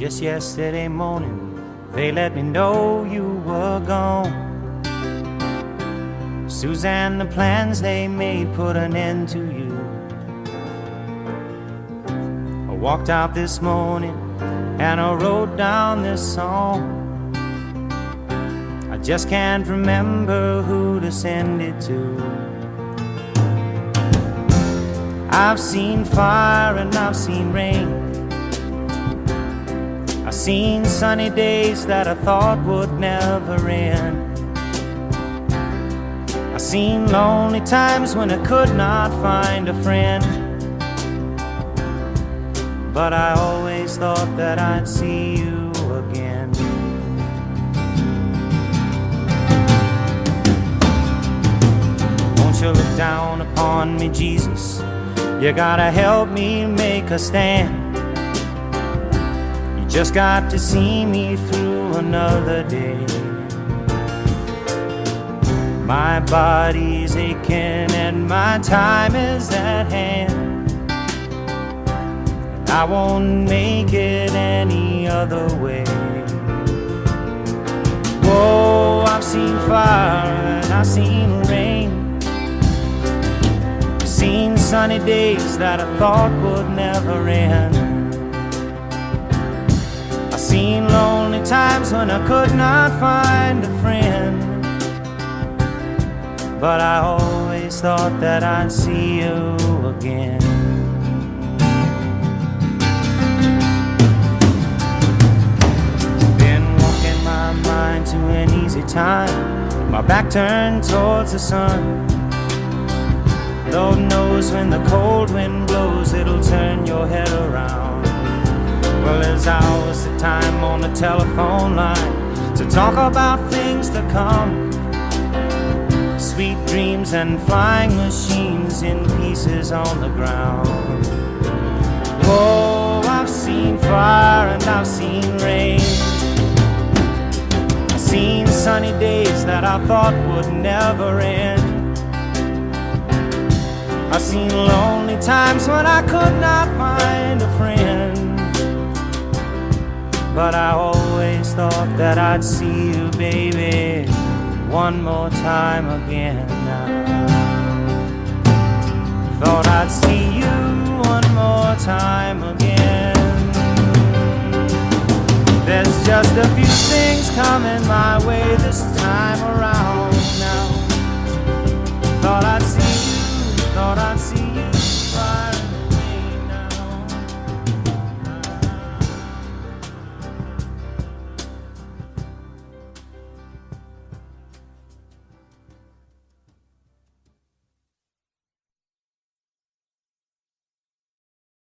Just yesterday morning, they let me know you were gone. Suzanne, the plans they made put an end to you. I walked out this morning and I wrote down this song. I just can't remember who to send it to. I've seen fire and I've seen rain. I've seen sunny days that I thought would never end. I've seen lonely times when I could not find a friend. But I always thought that I'd see you again. Won't you look down upon me, Jesus? You gotta help me make a stand. You just got to see me through another day. My body's aching and my time is at hand. I won't make it any other way. Whoa, I've seen fire and I've seen rain. Seen sunny days that I thought would never end. I've seen lonely times when I could not find a friend. But I always thought that I'd see you again. Been walking my mind to an easy time, my back turned towards the sun. Lord knows when the cold wind blows, it'll turn your head around. Well, there's hours of time on the telephone line to talk about things to come. Sweet dreams and flying machines in pieces on the ground. Whoa, I've seen fire and I've seen rain. I've seen sunny days that I thought would never end. I've seen lonely times when I could not find a friend. But I always thought that I'd see you, baby, one more time again now. Thought I'd see you one more time again. There's just a few things coming my way this time around now. Thought I'd see